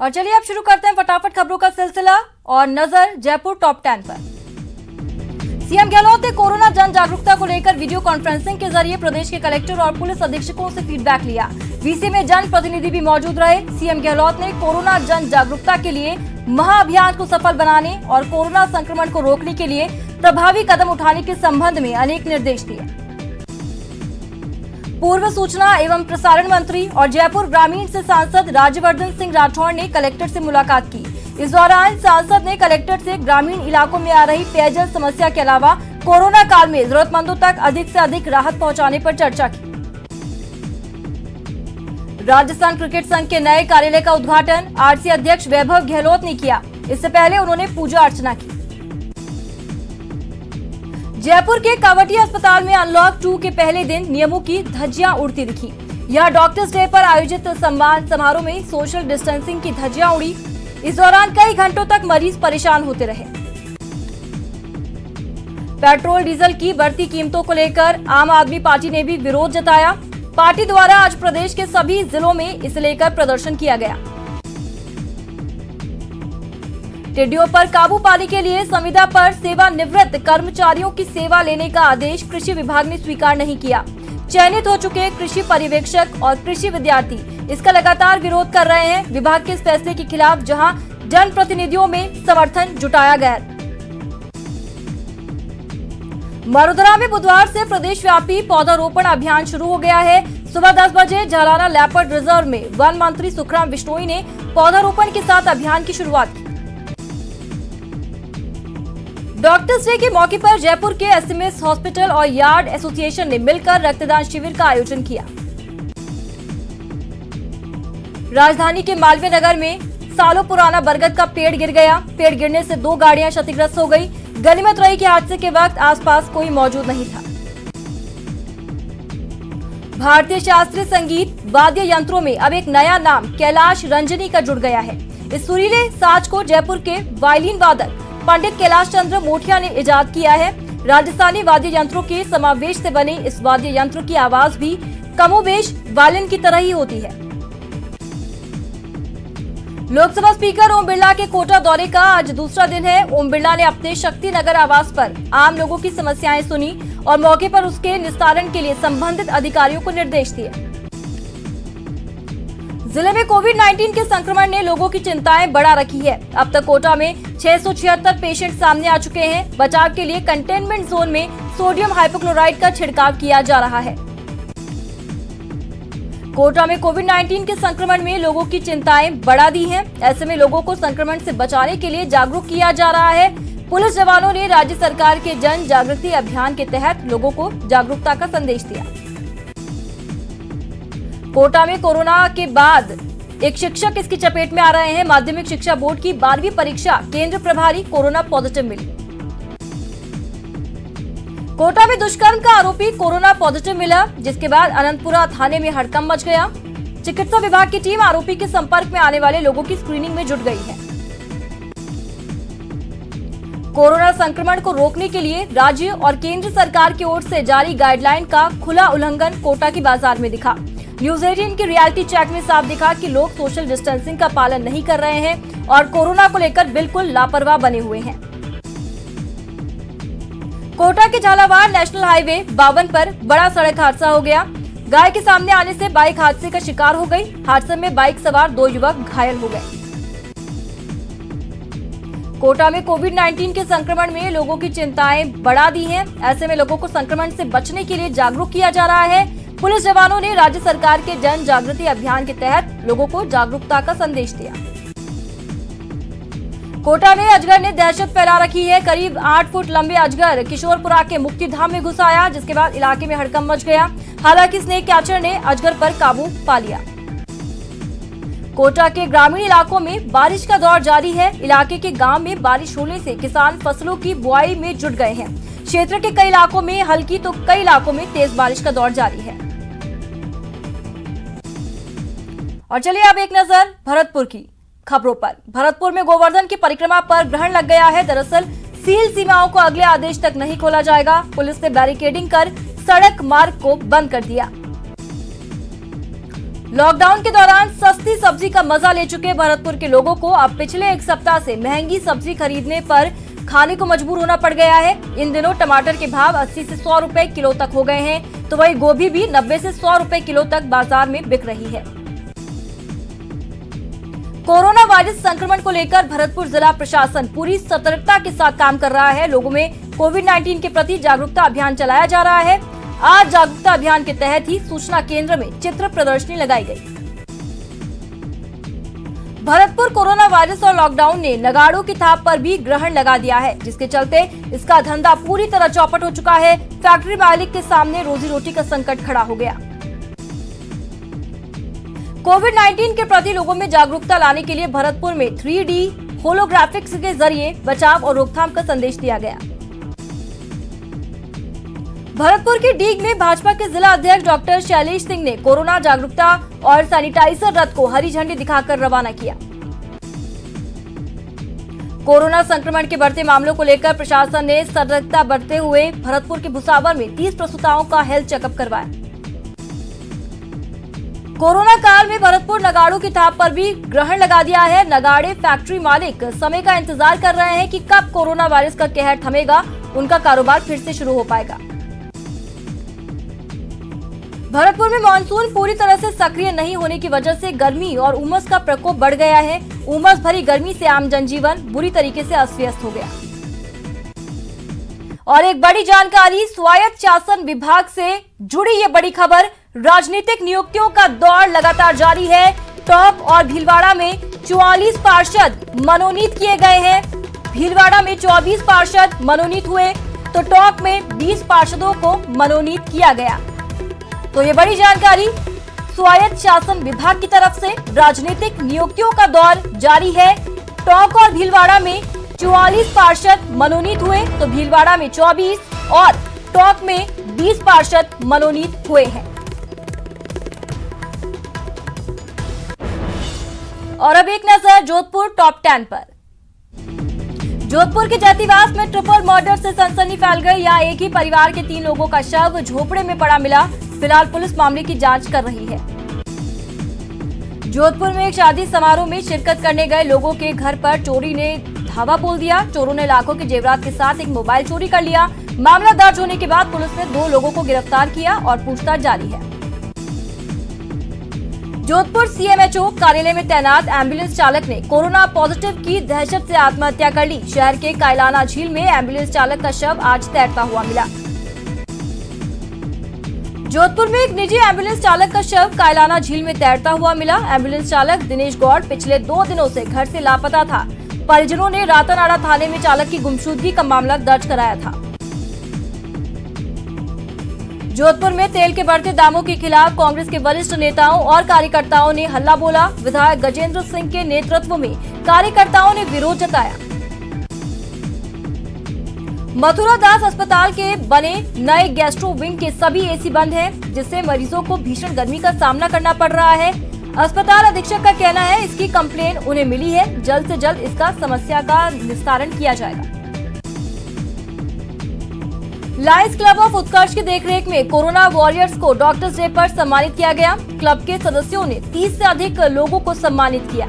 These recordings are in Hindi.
और चलिए अब शुरू करते हैं फटाफट खबरों का सिलसिला और नजर जयपुर टॉप 10 पर। सीएम गहलोत ने कोरोना जन जागरूकता को लेकर वीडियो कॉन्फ्रेंसिंग के जरिए प्रदेश के कलेक्टर और पुलिस अधीक्षकों से फीडबैक लिया। वीसी में जन प्रतिनिधि भी मौजूद रहे। सीएम गहलोत ने कोरोना जन जागरूकता के लिए महाअभियान को सफल बनाने और कोरोना संक्रमण को रोकने के लिए प्रभावी कदम उठाने के संबंध में अनेक निर्देश दिए। पूर्व सूचना एवं प्रसारण मंत्री और जयपुर ग्रामीण से सांसद राज्यवर्धन सिंह राठौड़ ने कलेक्टर से मुलाकात की। इस दौरान सांसद ने कलेक्टर से ग्रामीण इलाकों में आ रही पेयजल समस्या के अलावा कोरोना काल में जरूरतमंदों तक अधिक से अधिक राहत पहुंचाने पर चर्चा की। राजस्थान क्रिकेट संघ के नए कार्यालय का उद्घाटन आरसी अध्यक्ष वैभव गहलोत ने किया। इससे पहले उन्होंने पूजा अर्चना की। जयपुर के कावटिया अस्पताल में अनलॉक 2 के पहले दिन नियमों की धज्जियां उड़ती दिखी। यह डॉक्टर्स डे पर आयोजित सम्मान समारोह में सोशल डिस्टेंसिंग की धज्जियां उड़ी। इस दौरान कई घंटों तक मरीज परेशान होते रहे। पेट्रोल डीजल की बढ़ती कीमतों को लेकर आम आदमी पार्टी ने भी विरोध जताया। पार्टी द्वारा आज प्रदेश के सभी जिलों में इसे लेकर प्रदर्शन किया गया। टिड्डियों पर काबू पाने के लिए संविदा पर सेवानिवृत्त कर्मचारियों की सेवा लेने का आदेश कृषि विभाग ने स्वीकार नहीं किया। चयनित हो चुके कृषि पर्यवेक्षक और कृषि विद्यार्थी इसका लगातार विरोध कर रहे हैं। विभाग के इस फैसले के खिलाफ जहां जनप्रतिनिधियों में समर्थन जुटाया गया। मरुधरा में बुधवार से प्रदेशव्यापी पौधारोपण अभियान शुरू हो गया है। सुबह 10 बजे झालाना लेपर्ड रिजर्व में वन मंत्री सुखराम बिश्नोई ने पौधारोपण के साथ अभियान की शुरुआत की। डॉक्टर्स डे के मौके पर जयपुर के एसएमएस हॉस्पिटल और यार्ड एसोसिएशन ने मिलकर रक्तदान शिविर का आयोजन किया। राजधानी के मालवीय नगर में सालों पुराना बरगद का पेड़ गिर गया। पेड़ गिरने से 2 गाड़ियां क्षतिग्रस्त हो गई। गनीमत रही कि हादसे के वक्त आसपास कोई मौजूद नहीं था। भारतीय शास्त्रीय संगीत वाद्य यंत्रों में अब एक नया नाम कैलाश रंजनी का जुड़ गया है। इस सुरीले साज को जयपुर के वायलिन वादक पंडित कैलाश चंद्र मोठिया ने इजाद किया है। राजस्थानी वाद्य यंत्रों के समावेश से बने इस वाद्य यंत्र की आवाज भी कमोबेश वायलिन की तरह ही होती है। लोकसभा स्पीकर ओम बिरला के कोटा दौरे का आज दूसरा दिन है। ओम बिरला ने अपने शक्ति नगर आवास पर आम लोगों की समस्याएं सुनी और मौके पर उसके निस्तारण के लिए संबंधित अधिकारियों को निर्देश दिए। जिले में कोविड-19 के संक्रमण ने लोगों की चिंताएं बढ़ा रखी है। अब तक कोटा में 676 पेशेंट सामने आ चुके हैं। बचाव के लिए कंटेनमेंट जोन में सोडियम हाइपोक्लोराइड का छिड़काव किया जा रहा है। कोटा में कोविड-19 के संक्रमण में लोगों की चिंताएं बढ़ा दी हैं। ऐसे में लोगों को संक्रमण से बचाने के लिए जागरूक किया जा रहा है। पुलिस जवानों ने राज्य सरकार के जन जागृति अभियान के तहत लोगों को जागरूकता का संदेश दिया। कोटा में कोरोना के बाद एक शिक्षक इसकी चपेट में आ रहे हैं। माध्यमिक शिक्षा बोर्ड की 12वीं परीक्षा केंद्र प्रभारी कोरोना पॉजिटिव मिली। कोटा में दुष्कर्म का आरोपी कोरोना पॉजिटिव मिला, जिसके बाद अनंतपुरा थाने में हड़कंप मच गया। चिकित्सा विभाग की टीम आरोपी के संपर्क में आने वाले लोगों की स्क्रीनिंग में जुट गई है। कोरोना संक्रमण को रोकने के लिए राज्य और केंद्र सरकार की ओर से जारी गाइडलाइन का खुला उल्लंघन कोटा की बाजार में दिखा। न्यूज 18 की रियलिटी चेक में साफ दिखा कि लोग सोशल डिस्टेंसिंग का पालन नहीं कर रहे हैं और कोरोना को लेकर बिल्कुल लापरवाह बने हुए हैं। कोटा के झालावाड़ नेशनल हाईवे 52 पर बड़ा सड़क हादसा हो गया। गाय के सामने आने से बाइक हादसे का शिकार हो गई। हादसे में बाइक सवार 2 युवक घायल हो गए। कोटा में कोविड-19 के संक्रमण में लोगों की चिंताएं बढ़ा दी हैं। ऐसे में लोगों को संक्रमण से बचने के लिए जागरूक किया जा रहा है। पुलिस जवानों ने राज्य सरकार के जन जागृति अभियान के तहत लोगों को जागरूकता का संदेश दिया। कोटा में अजगर ने दहशत फैला रखी है। करीब 8 फुट लंबे अजगर किशोरपुरा के मुक्तिधाम में घुस आया, जिसके बाद इलाके में हड़कंप मच गया। हालांकि स्नेक कैचर ने अजगर पर काबू पा लिया। कोटा के ग्रामीण इलाकों में बारिश का दौर जारी है। इलाके के गांव में बारिश होने से किसान फसलों की बुआई में जुट गए हैं। क्षेत्र के कई इलाकों में हल्की तो कई इलाकों में तेज बारिश का दौर जारी है। और चलिए अब एक नजर भरतपुर की खबरों पर। भरतपुर में गोवर्धन की परिक्रमा पर ग्रहण लग गया है। दरअसल सील सीमाओं को अगले आदेश तक नहीं खोला जाएगा। पुलिस ने बैरिकेडिंग कर सड़क मार्ग को बंद कर दिया। लॉकडाउन के दौरान सस्ती सब्जी का मजा ले चुके भरतपुर के लोगों को अब पिछले एक सप्ताह से महंगी सब्जी खरीदने पर खाने को मजबूर होना पड़ गया है। इन दिनों टमाटर के भाव 80 से 100 रुपए किलो तक हो गए हैं, तो वहीं गोभी भी 90 से 100 रुपए किलो तक बाजार में बिक रही है। कोरोना वायरस संक्रमण को लेकर भरतपुर जिला प्रशासन पूरी सतर्कता के साथ काम कर रहा है। लोगों में कोविड-19 के प्रति जागरूकता अभियान चलाया जा रहा है। आज जागरूकता अभियान के तहत ही सूचना केंद्र में चित्र प्रदर्शनी लगाई गई। भरतपुर कोरोना वायरस और लॉकडाउन ने नगाड़ों की थाप पर भी ग्रहण लगा दिया है, जिसके चलते इसका धंधा पूरी तरह चौपट हो चुका है। फैक्ट्री मालिक के सामने रोजी रोटी का संकट खड़ा हो गया। कोविड-19 के प्रति लोगों में जागरूकता लाने के लिए भरतपुर में 3D होलोग्राफिक्स के जरिए बचाव और रोकथाम का संदेश दिया गया। भरतपुर के डीग में भाजपा के जिला अध्यक्ष डॉक्टर शैलेश सिंह ने कोरोना जागरूकता और सैनिटाइजर रथ को हरी झंडी दिखाकर रवाना किया। कोरोना संक्रमण के बढ़ते मामलों को लेकर प्रशासन ने सतर्कता बरतते हुए भरतपुर के भुसावर में 30 प्रसूताओं का हेल्थ चेकअप करवाया। कोरोना काल में भरतपुर नगाड़ों की थाप पर भी ग्रहण लगा दिया है। नगाड़े फैक्ट्री मालिक समय का इंतजार कर रहे हैं कि कब कोरोना वायरस का कहर थमेगा, उनका कारोबार फिर से शुरू हो पाएगा। भरतपुर में मानसून पूरी तरह से सक्रिय नहीं होने की वजह से गर्मी और उमस का प्रकोप बढ़ गया है। उमस भरी गर्मी से आम जनजीवन बुरी तरीके से अस्त व्यस्त हो गया। और एक बड़ी जानकारी, स्वायत्त शासन विभाग से जुड़ी ये बड़ी खबर, राजनीतिक नियुक्तियों का दौर लगातार जारी है। टॉप और भीलवाड़ा में 44 पार्षद मनोनीत किए गए हैं। भीलवाड़ा में 24 पार्षद मनोनीत हुए, तो टॉप में 20 पार्षदों को मनोनीत किया गया। तो ये बड़ी जानकारी, स्वायत्त शासन विभाग की तरफ से राजनीतिक नियुक्तियों का दौर जारी है। टोंक और भीलवाड़ा में 44 पार्षद मनोनीत हुए, तो भीलवाड़ा में 24 और टोंक में 20 पार्षद मनोनीत हुए हैं। और अब एक नजर जोधपुर टॉप 10 पर। जोधपुर के जातिवास में ट्रिपल मर्डर से सनसनी फैल गई। यहाँ एक ही परिवार के 3 लोगों का शव झोपड़े में पड़ा मिला। फिलहाल पुलिस मामले की जांच कर रही है। जोधपुर में एक शादी समारोह में शिरकत करने गए लोगों के घर पर चोरी ने धावा बोल दिया। चोरों ने लाखों के जेवरात के साथ एक मोबाइल चोरी कर लिया। मामला दर्ज होने के बाद पुलिस ने 2 लोगों को गिरफ्तार किया और पूछताछ जारी है। जोधपुर सीएमएचओ कार्यालय में तैनात एम्बुलेंस चालक ने कोरोना पॉजिटिव की दहशत से आत्महत्या कर ली। शहर के कायलाना झील में एम्बुलेंस चालक का शव आज तैरता हुआ मिला। जोधपुर में एक निजी एम्बुलेंस चालक का शव कायलाना झील में तैरता हुआ मिला। एम्बुलेंस चालक दिनेश गौड़ पिछले 2 दिनों से घर से लापता था। परिजनों ने रातानाड़ा थाने में चालक की गुमशुदगी का मामला दर्ज कराया था। जोधपुर में तेल के बढ़ते दामों के खिलाफ कांग्रेस के वरिष्ठ नेताओं और कार्यकर्ताओं ने हल्ला बोला। विधायक गजेंद्र सिंह के नेतृत्व में कार्यकर्ताओं ने विरोध जताया। मथुरा दास अस्पताल के बने नए गैस्ट्रो विंग के सभी एसी बंद हैं, जिससे मरीजों को भीषण गर्मी का सामना करना पड़ रहा है। अस्पताल अधीक्षक का कहना है इसकी कंप्लेन उन्हें मिली है, जल्द से जल्द इसका समस्या का निस्तारण किया जाएगा। लायंस क्लब ऑफ उत्कर्ष की देखरेख में कोरोना वॉरियर्स को डॉक्टर्स डे पर सम्मानित किया गया। क्लब के सदस्यों ने 30 से अधिक लोगों को सम्मानित किया।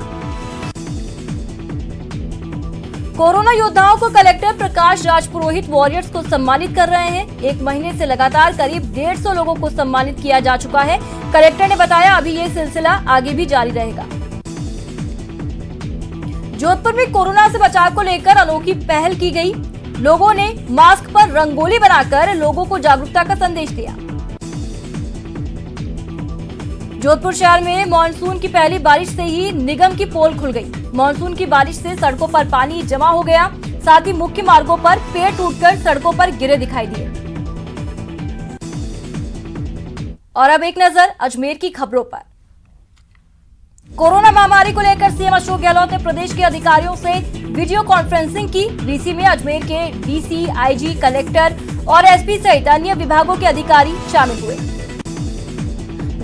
कोरोना योद्धाओं को कलेक्टर प्रकाश राज पुरोहित वॉरियर्स को सम्मानित कर रहे हैं। 1 महीने से लगातार करीब 150 लोगों को सम्मानित किया जा चुका है। कलेक्टर ने बताया अभी ये सिलसिला आगे भी जारी रहेगा। जोधपुर में कोरोना से बचाव को लेकर अनोखी पहल की गई। लोगों ने मास्क पर रंगोली बनाकर लोगों को जागरूकता का संदेश दिया। जोधपुर शहर में मानसून की पहली बारिश से ही निगम की पोल खुल गई। मानसून की बारिश से सड़कों पर पानी जमा हो गया, साथ ही मुख्य मार्गों पर पेड़ टूटकर सड़कों पर गिरे दिखाई दिए। और अब एक नजर अजमेर की खबरों पर। कोरोना महामारी को लेकर सीएम अशोक गहलोत ने प्रदेश के अधिकारियों से वीडियो कॉन्फ्रेंसिंग की। वीसी में अजमेर के डीसी, आईजी, कलेक्टर और एसपी सहित अन्य विभागों के अधिकारी शामिल हुए।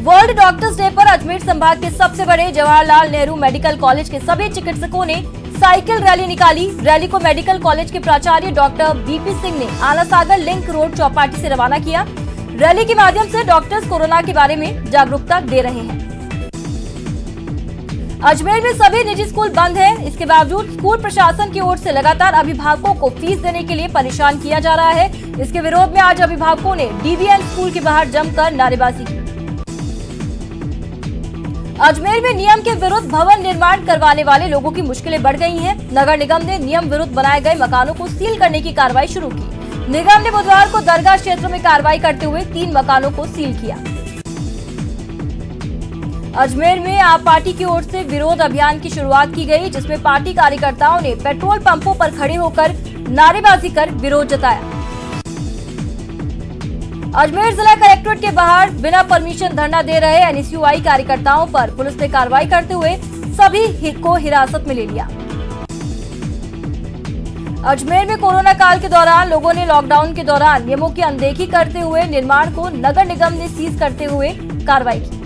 वर्ल्ड डॉक्टर्स डे पर अजमेर संभाग के सबसे बड़े जवाहरलाल नेहरू मेडिकल कॉलेज के सभी चिकित्सकों ने साइकिल रैली निकाली। रैली को मेडिकल कॉलेज के प्राचार्य डॉक्टर बीपी सिंह ने आलासागर लिंक रोड चौपाटी से रवाना किया। रैली के माध्यम से डॉक्टर्स कोरोना के बारे में जागरूकता दे रहे हैं। अजमेर में सभी निजी स्कूल बंद हैं। इसके बावजूद स्कूल प्रशासन की ओर से लगातार अभिभावकों को फीस देने के लिए परेशान किया जा रहा है। इसके विरोध में आज अभिभावकों ने डीवीएन स्कूल के बाहर जमकर नारेबाजी की। अजमेर में नियम के विरुद्ध भवन निर्माण करवाने वाले लोगों की मुश्किलें बढ़ गई हैं। नगर निगम ने नियम विरुद्ध बनाए गए मकानों को सील करने की कार्रवाई शुरू की। निगम ने बुधवार को दरगाह क्षेत्र में कार्रवाई करते हुए 3 मकानों को सील किया। अजमेर में आप पार्टी की ओर से विरोध अभियान की शुरुआत की गई, जिसमें पार्टी कार्यकर्ताओं ने पेट्रोल पंपों पर खड़े होकर नारेबाजी कर विरोध जताया। अजमेर जिला कलेक्ट्रेट के बाहर बिना परमिशन धरना दे रहे एनएसयूआई कार्यकर्ताओं पर पुलिस ने कार्रवाई करते हुए सभी को हिरासत में ले लिया। अजमेर में कोरोना काल के दौरान लोगों ने लॉकडाउन के दौरान नियमों की अनदेखी करते हुए निर्माण को नगर निगम ने सीज करते हुए कार्रवाई की।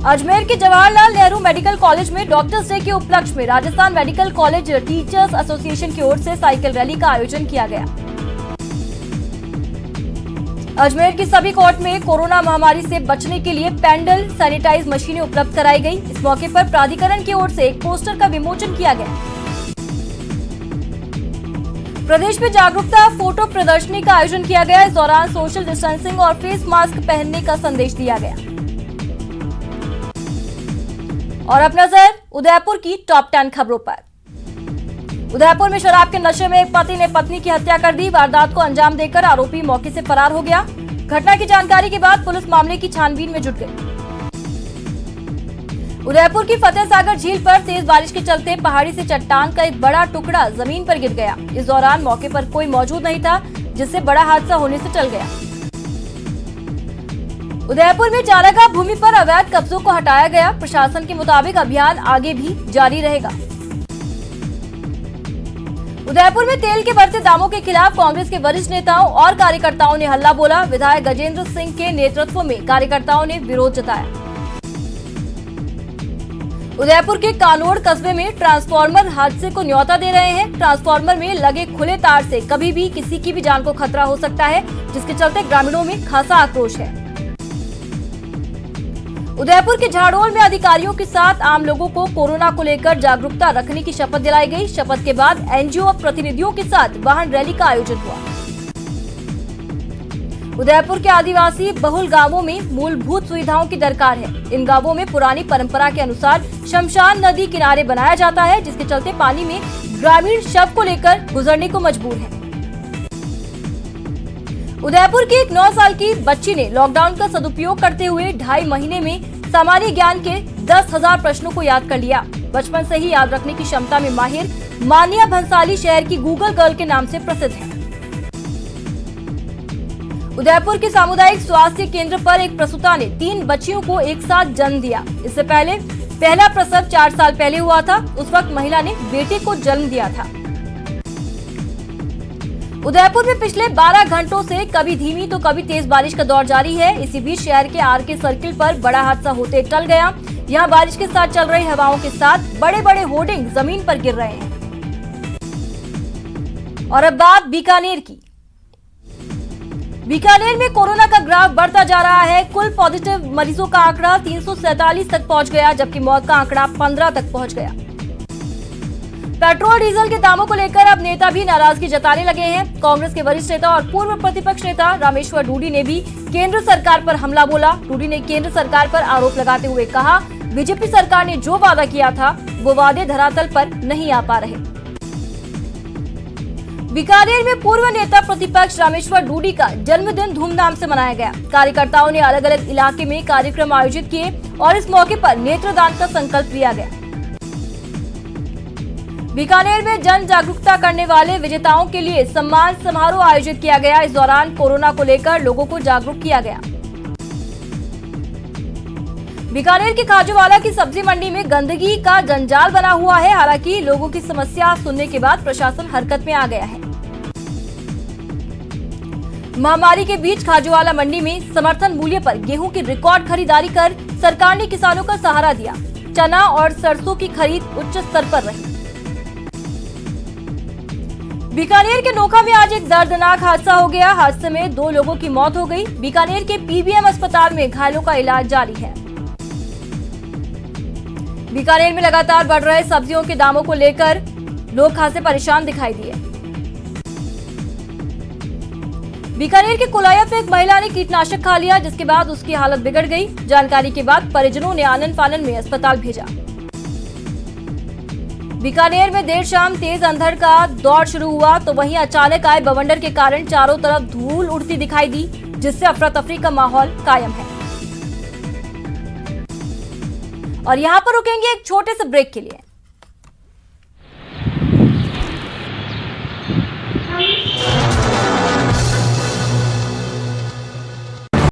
अजमेर के जवाहरलाल नेहरू मेडिकल कॉलेज में डॉक्टर्स डे के उपलक्ष्य में Rajasthan medical college teachers association की ओर से साइकिल रैली का आयोजन किया गया। अजमेर की सभी कोर्ट में कोरोना महामारी से बचने के लिए पैंडल सैनिटाइज मशीनें उपलब्ध कराई गई। इस मौके पर प्राधिकरण की ओर से एक पोस्टर का विमोचन किया गया। प्रदेश में जागरूकता फोटो प्रदर्शनी का आयोजन किया गया। इस दौरान सोशल डिस्टेंसिंग और फेस मास्क पहनने का संदेश दिया गया। और अब नजर उदयपुर की टॉप 10 खबरों पर। उदयपुर में शराब के नशे में एक पति ने पत्नी की हत्या कर दी। वारदात को अंजाम देकर आरोपी मौके से फरार हो गया। घटना की जानकारी के बाद पुलिस मामले की छानबीन में जुट गई। उदयपुर की फतेह सागर झील पर तेज बारिश के चलते पहाड़ी से चट्टान का एक बड़ा टुकड़ा जमीन पर गिर गया। इस दौरान मौके पर कोई मौजूद नहीं था, जिससे बड़ा हादसा होने से टल गया। उदयपुर में चारागाह भूमि पर अवैध कब्जों को हटाया गया। प्रशासन के मुताबिक अभियान आगे भी जारी रहेगा। उदयपुर में तेल के बढ़ते दामों के खिलाफ कांग्रेस के वरिष्ठ नेताओं और कार्यकर्ताओं ने हल्ला बोला। विधायक गजेंद्र सिंह के नेतृत्व में कार्यकर्ताओं ने विरोध जताया। उदयपुर के कानोड़ कस्बे में ट्रांसफार्मर हादसे को न्योता दे रहे हैं। ट्रांसफार्मर में लगे खुले तार से कभी भी किसी की भी जान को खतरा हो सकता है, जिसके चलते ग्रामीणों में खासा आक्रोश है। उदयपुर के झाड़ोल में अधिकारियों के साथ आम लोगों को कोरोना को लेकर जागरूकता रखने की शपथ दिलाई गई। शपथ के बाद एनजीओ प्रतिनिधियों के साथ वाहन रैली का आयोजन हुआ। उदयपुर के आदिवासी बहुल गांवों में मूलभूत सुविधाओं की दरकार है। इन गांवों में पुरानी परंपरा के अनुसार शमशान नदी किनारे बनाया जाता है, जिसके चलते पानी में ग्रामीण शव को लेकर गुजरने को मजबूर है। उदयपुर की एक 9 साल की बच्ची ने लॉकडाउन का सदुपयोग करते हुए 2.5 महीने में सामान्य ज्ञान के 10,000 प्रश्नों को याद कर लिया। बचपन से ही याद रखने की क्षमता में माहिर मानिया भंसाली शहर की गूगल गर्ल के नाम से प्रसिद्ध है। उदयपुर के सामुदायिक स्वास्थ्य केंद्र पर एक प्रसूता ने 3 बच्चियों को एक साथ जन्म दिया। इससे पहले पहला प्रसव 4 साल पहले हुआ था। उस वक्त महिला ने बेटे को जन्म दिया था। उदयपुर में पिछले 12 घंटों से कभी धीमी तो कभी तेज बारिश का दौर जारी है। इसी बीच शहर के आरके सर्किल पर बड़ा हादसा होते टल गया। यहां बारिश के साथ चल रही हवाओं के साथ बड़े बड़े होर्डिंग जमीन पर गिर रहे हैं। और अब बात बीकानेर की। बीकानेर में कोरोना का ग्राफ बढ़ता जा रहा है। कुल पॉजिटिव मरीजों का आंकड़ा 347 तक पहुंच गया, जबकि मौत का आंकड़ा 15 तक पहुंच गया। पेट्रोल डीजल के दामों को लेकर अब नेता भी नाराजगी जताने लगे हैं। कांग्रेस के वरिष्ठ नेता और पूर्व प्रतिपक्ष नेता रामेश्वर डूडी ने भी केंद्र सरकार पर हमला बोला। डूडी ने केंद्र सरकार पर आरोप लगाते हुए कहा, बीजेपी सरकार ने जो वादा किया था वो वादे धरातल पर नहीं आ पा रहे। बीकानेर में पूर्व नेता प्रतिपक्ष रामेश्वर डूडी का जन्मदिन धूमधाम से मनाया गया। कार्यकर्ताओं ने अलग अलग इलाके में कार्यक्रम आयोजित किए और इस मौके पर नेत्रदान का संकल्प लिया गया। बीकानेर में जन जागरूकता करने वाले विजेताओं के लिए सम्मान समारोह आयोजित किया गया। इस दौरान कोरोना को लेकर लोगों को जागरूक किया गया। बीकानेर की खाजूवाला की सब्जी मंडी में गंदगी का जंजाल बना हुआ है। हालांकि लोगों की समस्या सुनने के बाद प्रशासन हरकत में आ गया है। महामारी के बीच खाजूवाला मंडी में समर्थन मूल्य पर गेहूं की रिकॉर्ड खरीदारी कर सरकार ने किसानों का सहारा दिया। चना और सरसों की खरीद उच्च स्तर पर रही। बीकानेर के नोखा में आज एक दर्दनाक हादसा हो गया। हादसे में 2 लोगों की मौत हो गई। बीकानेर के पीबीएम अस्पताल में घायलों का इलाज जारी है। बीकानेर में लगातार बढ़ रहे सब्जियों के दामों को लेकर लोग खासे परेशान दिखाई दिए। बीकानेर के कुलाया पे एक महिला ने कीटनाशक खा लिया, जिसके बाद उसकी हालत बिगड़ गई। जानकारी के बाद परिजनों ने आनन फानन में अस्पताल भेजा। बीकानेर में देर शाम तेज अंधड़ का दौर शुरू हुआ, तो वहीं अचानक आए बवंडर के कारण चारों तरफ धूल उड़ती दिखाई दी, जिससे अफरा तफरी का माहौल कायम है। और यहां पर रुकेंगे एक छोटे से ब्रेक के लिए।